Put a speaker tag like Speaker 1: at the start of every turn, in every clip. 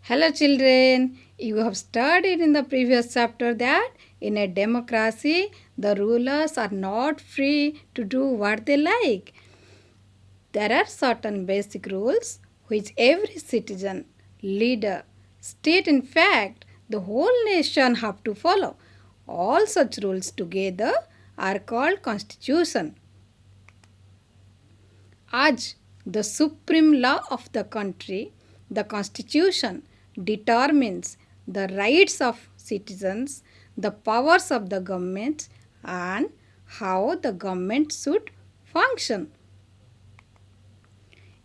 Speaker 1: Hello, children. You have studied in the previous chapter that in a democracy, the rulers are not free to do what they like. There are certain basic rules which every citizen, leader, state, in fact, the whole nation have to follow. All such rules together are called constitution. As the supreme law of the country, the constitution determines the rights of citizens, the powers of the government, and how the government should function.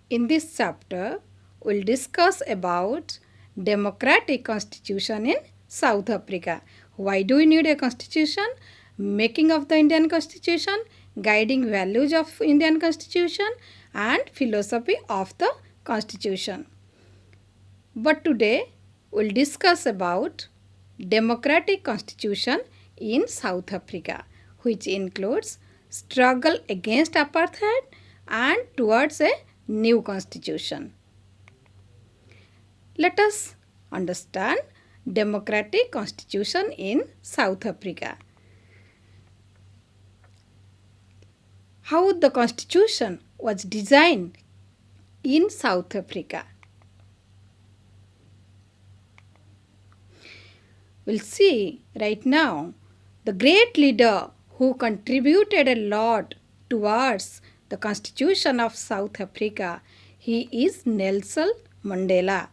Speaker 1: In this chapter, we'll discuss about democratic constitution in South Africa. Why do we need a constitution? Making of the Indian constitution, guiding values of Indian constitution, and philosophy of the constitution. But today we'll discuss about democratic constitution in South Africa, which includes struggle against apartheid and towards a new constitution. Let us understand democratic constitution in South Africa. How the constitution was designed in South Africa. We'll see right now the great leader who contributed a lot towards the constitution of South Africa. He is Nelson Mandela.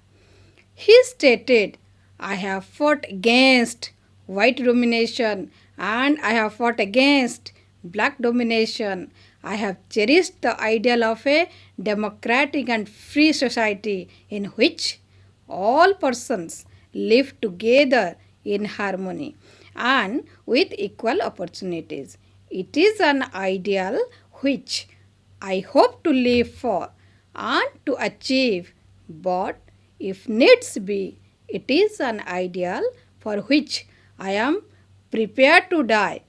Speaker 1: He stated, I have fought against white domination and I have fought against black domination. I have cherished the ideal of a democratic and free society in which all persons live together in harmony and with equal opportunities. It is an ideal which I hope to live for and to achieve, but if needs be, it is an ideal for which I am prepared to die.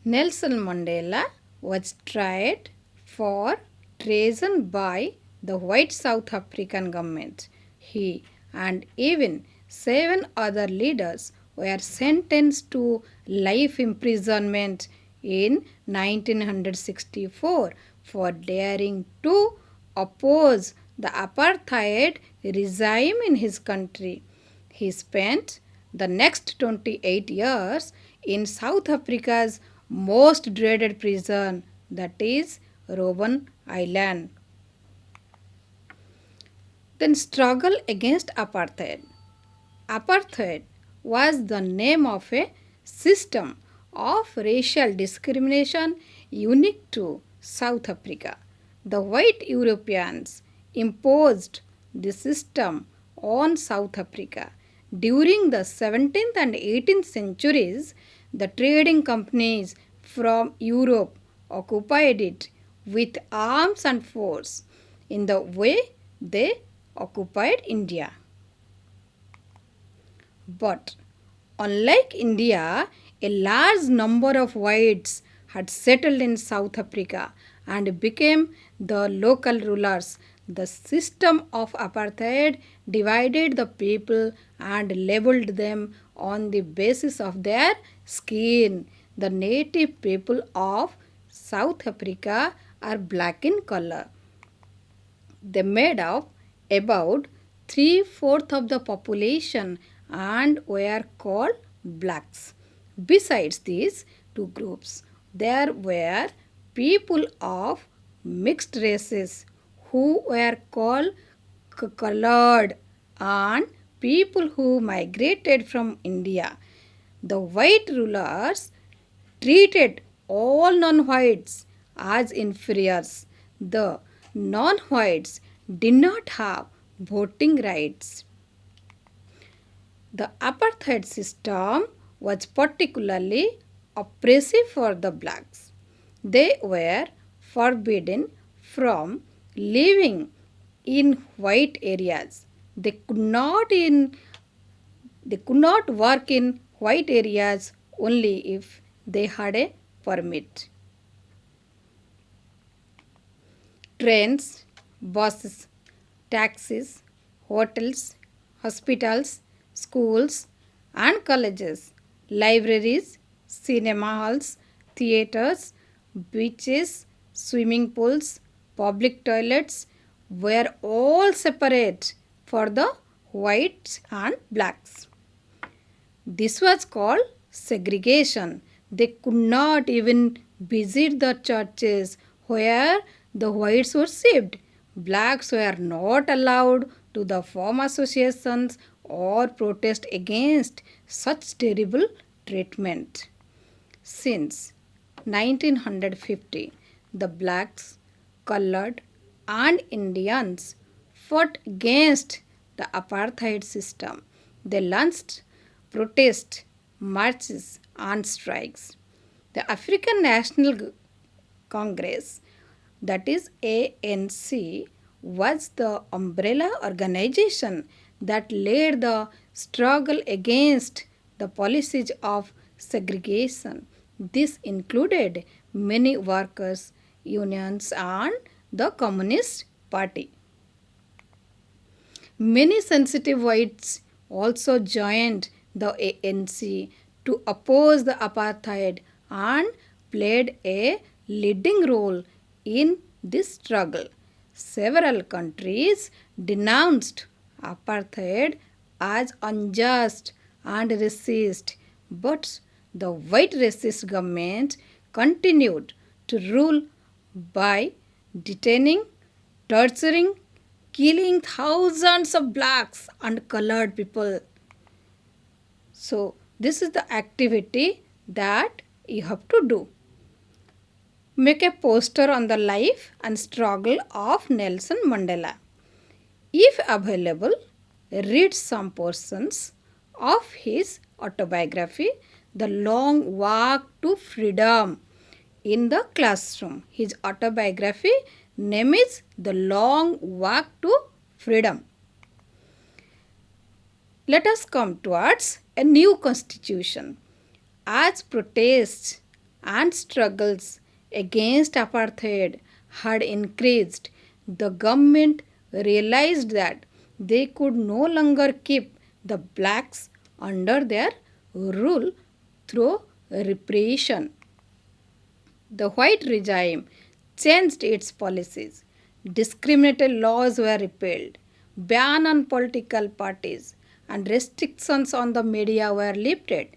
Speaker 1: Nelson Mandela was tried for treason by the white South African government. He and even 7 other leaders were sentenced to life imprisonment in 1964 for daring to oppose the apartheid regime in his country. He spent the next 28 years in South Africa's most dreaded prison, that is Robben Island. Then struggle against apartheid. Apartheid was the name of a system of racial discrimination unique to South Africa. The white Europeans imposed the system on South Africa. During the 17th and 18th centuries, the trading companies from Europe occupied it with arms and force in the way they occupied India. But unlike India, a large number of whites had settled in South Africa and became the local rulers. The system of apartheid divided the people and labeled them on the basis of their skin. The native people of South Africa are black in color. They made up about three-fourths of the population and were called blacks. Besides these two groups, there were people of mixed races who were called colored and people who migrated from India. The white rulers treated all non-whites as inferiors. The non-whites did not have voting rights. The apartheid system was particularly oppressive for the blacks. They were forbidden from living in white areas. They could not work in white areas only if they had a permit. Trains, buses, taxis, hotels, hospitals, schools, and colleges, libraries, cinema halls, theaters, beaches, swimming pools, public toilets were all separate for the whites and blacks. This was called segregation. They could not even visit the churches where the whites were saved. Blacks were not allowed to the form associations or protest against such terrible treatment. Since 1950, the blacks, colored, and Indians fought against the apartheid system. They launched protests, marches, and strikes. The African National Congress, that is ANC, was the umbrella organization that led the struggle against the policies of segregation. This included many workers' unions and the Communist Party. Many sensitive whites also joined the ANC to oppose the apartheid and played a leading role in this struggle. Several countries denounced apartheid as unjust and racist, but the white racist government continued to rule by detaining, torturing, killing thousands of blacks and colored people. So, this is the activity that you have to do. Make a poster on the life and struggle of Nelson Mandela. If available, read some portions of his autobiography, The Long Walk to Freedom, in the classroom. His autobiography name is The Long Walk to Freedom. Let us come towards a new constitution. As protests and struggles against apartheid had increased, the government realized that they could no longer keep the blacks under their rule through repression. The white regime changed its policies. Discriminatory laws were repealed, ban on political parties, and restrictions on the media were lifted.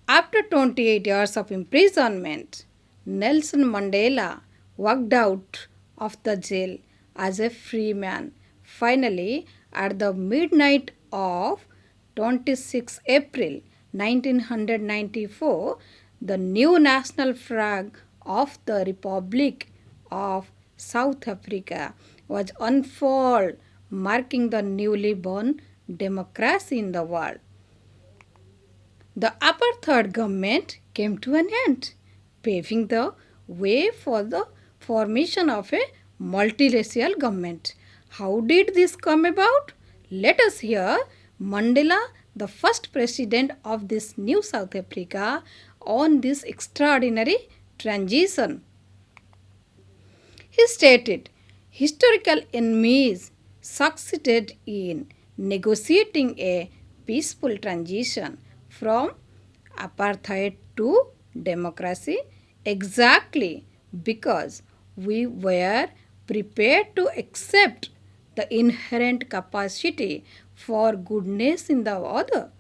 Speaker 1: After 28 years of imprisonment, Nelson Mandela walked out of the jail as a free man. Finally, at the midnight of 26 April 1994, the new national flag of the Republic of South Africa was unfurled, marking the newly born democracy in the world. The apartheid government came to an end, paving the way for the formation of a multiracial government. How did this come about? Let us hear Mandela, the first president of this new South Africa, on this extraordinary transition. He stated, historical enemies succeeded in negotiating a peaceful transition from apartheid to democracy exactly because we were prepared to accept the inherent capacity for goodness in the other.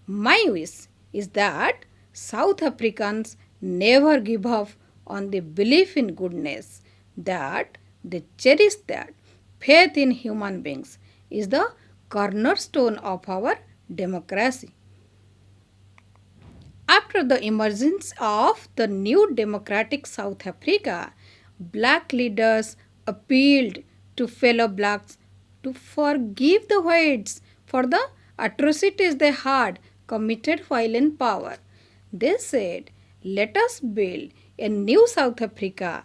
Speaker 1: My wish is that South Africans never give up on the belief in goodness, that they cherish that. Faith in human beings is the cornerstone of our democracy. After the emergence of the new democratic South Africa, black leaders appealed to fellow blacks to forgive the whites for the atrocities they had committed while in power. They said, let us build a new South Africa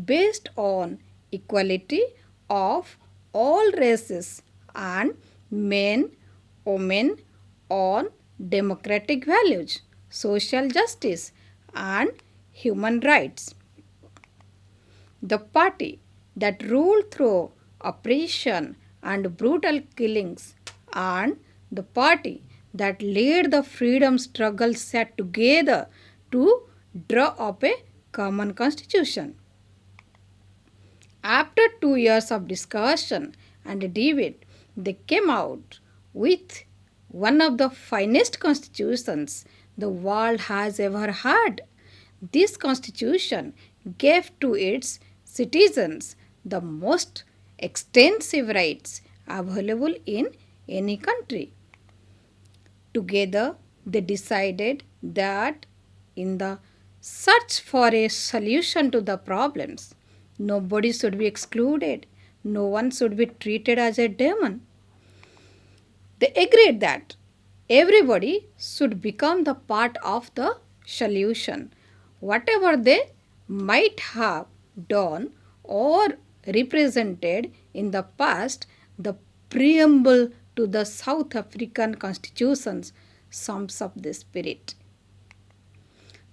Speaker 1: based on equality of all races and men, women, on democratic values, social justice, and human rights. The party that ruled through oppression and brutal killings and the party that led the freedom struggle sat together to draw up a common constitution. After 2 years of discussion and debate, they came out with one of the finest constitutions the world has ever had. This constitution gave to its citizens the most extensive rights available in any country. Together, they decided that in the search for a solution to the problems, nobody should be excluded, no one should be treated as a demon. They agreed that everybody should become the part of the solution. Whatever they might have done or represented in the past, the preamble to the South African constitutions sums up the spirit.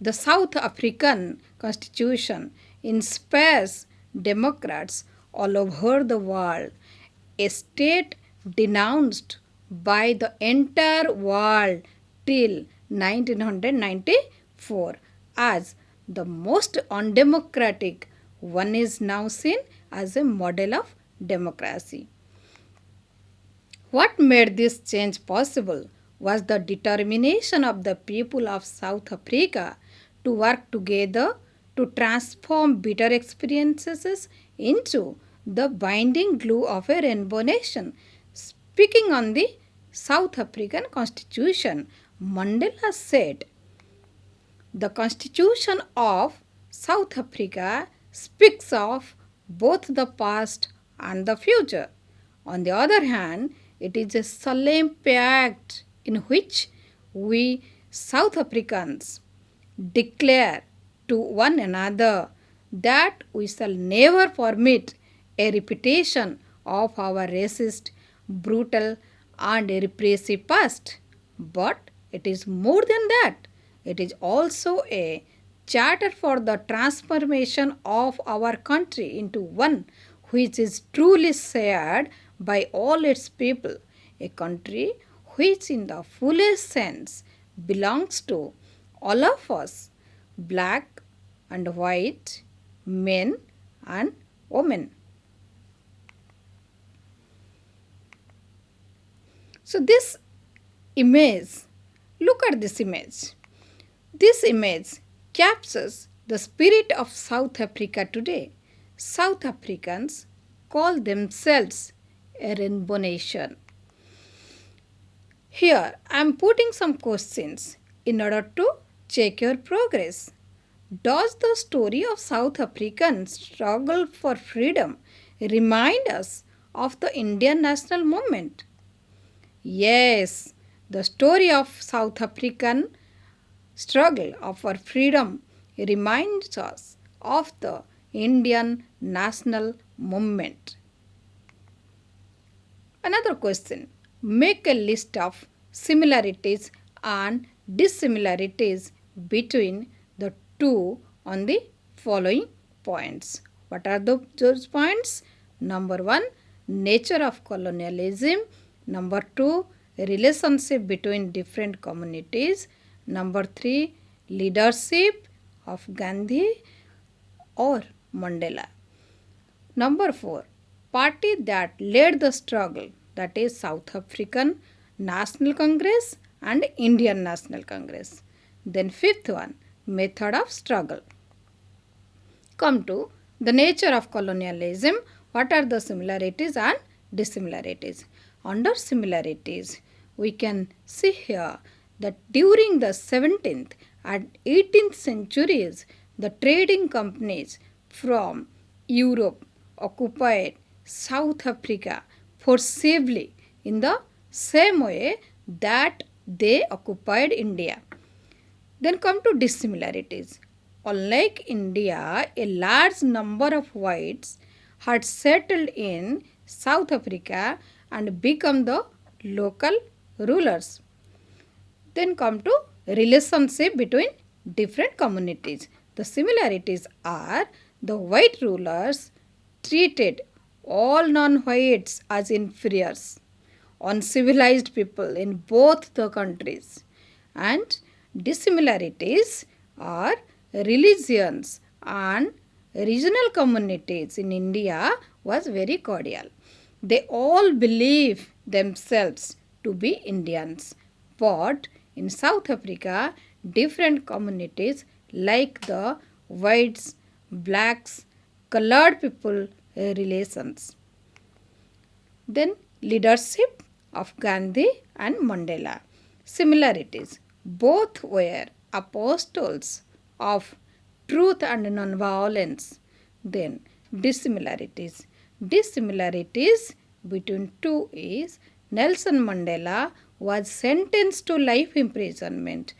Speaker 1: The South African constitution inspires democrats all over the world, a state denounced by the entire world till 1994 as the most undemocratic one is now seen as a model of democracy. What made this change possible was the determination of the people of South Africa to work together to transform bitter experiences into the binding glue of a rainbow nation. Speaking on the South African Constitution, Mandela said, "The Constitution of South Africa speaks of both the past and the future. On the other hand, it is a solemn pact in which we South Africans declare to one another that we shall never permit a repetition of our racist, brutal, and repressive past. But it is more than that. It is also a charter for the transformation of our country into one which is truly shared by all its people, a country which, in the fullest sense, belongs to all of us, black and white, men and women." So, this image, look at this image. This image captures the spirit of South Africa today. South Africans call themselves a rainbow nation. Here I am putting some questions in order to check your progress. Does the story of South African struggle for freedom remind us of the Indian national movement? Yes, the story of South African struggle for freedom reminds us of the Indian national movement. Another question. Make a list of similarities and dissimilarities between the two on the following points. What are those points? Number 1, nature of colonialism. Number 2, relationship between different communities. Number 3, leadership of Gandhi or Mandela. Number 4, party that led the struggle, that is South African National Congress and Indian National Congress. Then fifth one, method of struggle. Come to the nature of colonialism. What are the similarities and dissimilarities? Under similarities, we can see here that during the 17th and 18th centuries, the trading companies from Europe occupied South Africa forcibly in the same way that they occupied India. Then come to dissimilarities. Unlike India, a large number of whites had settled in South Africa and become the local rulers. Then come to relationship between different communities. The similarities are the white rulers treated all non-whites as inferiors, uncivilized people in both the countries. And dissimilarities are religions and regional communities in India was very cordial. They all believe themselves to be Indians. But in South Africa, different communities like the whites, blacks, colored people relations. Then leadership of Gandhi and Mandela. Similarities. Both were apostles of truth and nonviolence. Then dissimilarities. Dissimilarities between two is Nelson Mandela was sentenced to life imprisonment,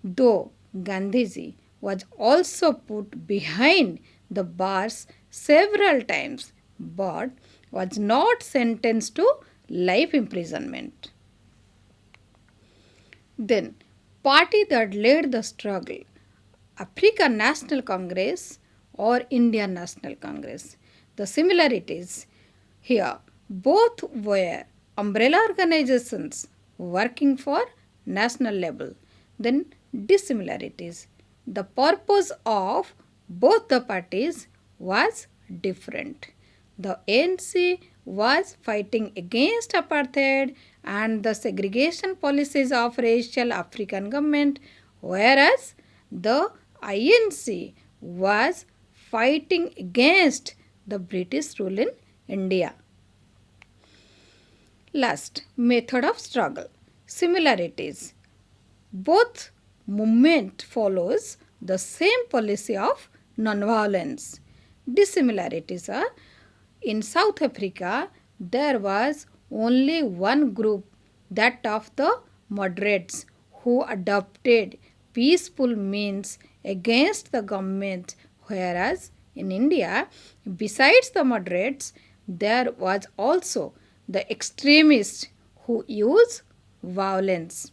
Speaker 1: though Gandhiji was also put behind the bars several times but was not sentenced to life imprisonment. Then, party that led the struggle, African National Congress or Indian National Congress. The similarities here, both were umbrella organizations working for national level. Then dissimilarities. The purpose of both the parties was different. The ANC was fighting against apartheid and the segregation policies of racial African government, whereas the INC was fighting against the British rule in India. Last, method of struggle. Similarities. Both movement follows the same policy of nonviolence. Dissimilarities are in South Africa there was only one group, that of the moderates, who adopted peaceful means against the government, whereas in India, besides the moderates, there was also the extremists who use violence.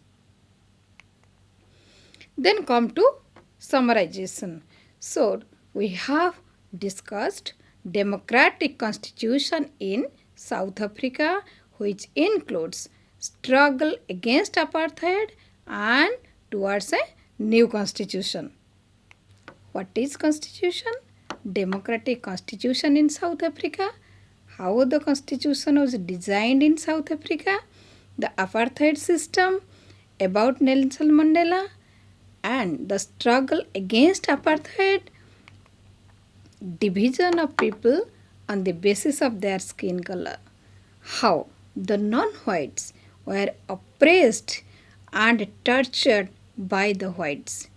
Speaker 1: Then come to summarization. So we have discussed democratic constitution in South Africa, which includes struggle against apartheid and towards a new constitution. What is constitution? Democratic constitution in South Africa. How the constitution was designed in South Africa. The apartheid system, about Nelson Mandela, and the struggle against apartheid, division of people on the basis of their skin color. How the non-whites were oppressed and tortured by the whites.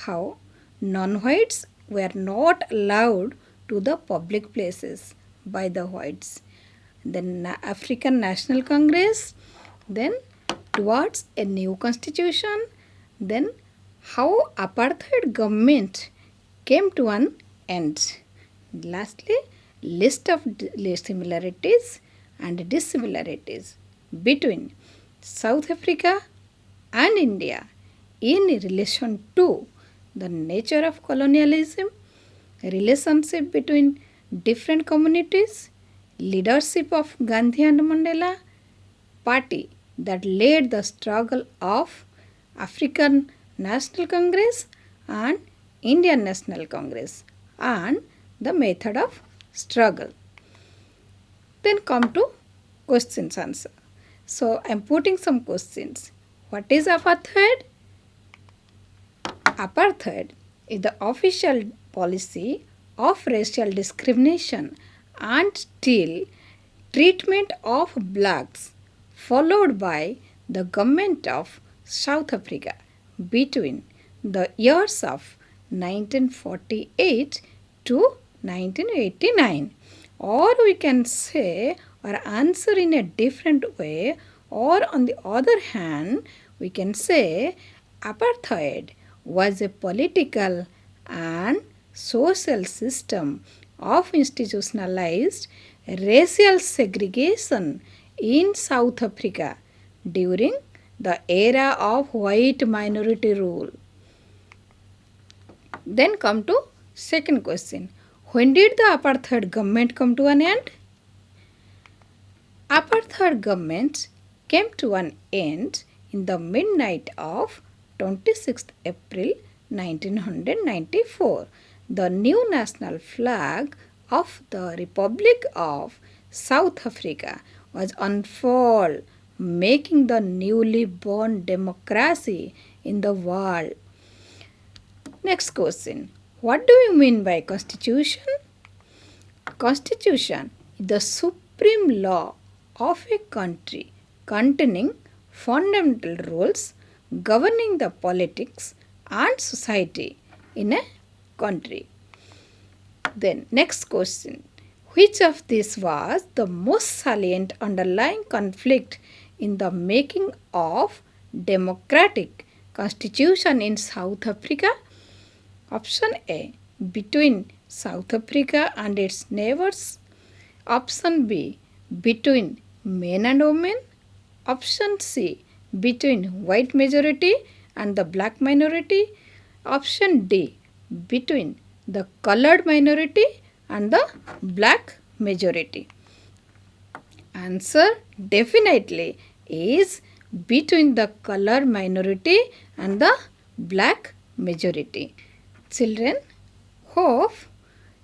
Speaker 1: How non-whites were not allowed to the public places by the whites. Then African National Congress, then towards a new constitution, then how apartheid government came to an end. Lastly, list of similarities and dissimilarities between South Africa and India in relation to the nature of colonialism, relationship between different communities, leadership of Gandhi and Mandela, party that led the struggle of African National Congress and Indian National Congress, and the method of struggle. Then come to questions answer. So I am putting some questions. What is apartheid? Apartheid is the official policy of racial discrimination and still treatment of blacks, followed by the government of South Africa between the years of 1948 to 1989. Or we can say or answer in a different way, or on the other hand, we can say apartheid was a political and social system of institutionalized racial segregation in South Africa during the era of white minority rule. Then come to second question. When did the apartheid government come to an end? Apartheid government came to an end in the midnight of 26th April 1994. The new national flag of the Republic of South Africa was unfurled, making the newly born democracy in the world. Next question. What do you mean by constitution? Constitution is the supreme law of a country containing fundamental rules governing the politics and society in a country. Then next question. Which of these was the most salient underlying conflict in the making of democratic constitution in South Africa? Option A, between South Africa and its neighbors. Option B, between men and women. Option C, between white majority and the black minority. Option D, between the colored minority and the black majority. Answer definitely is between the color minority and the black majority. Children, hope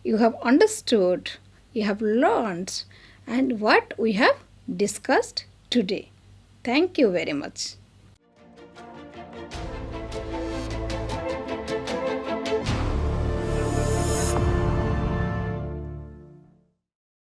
Speaker 1: you have understood, you have learned and what we have discussed today. Thank you very much.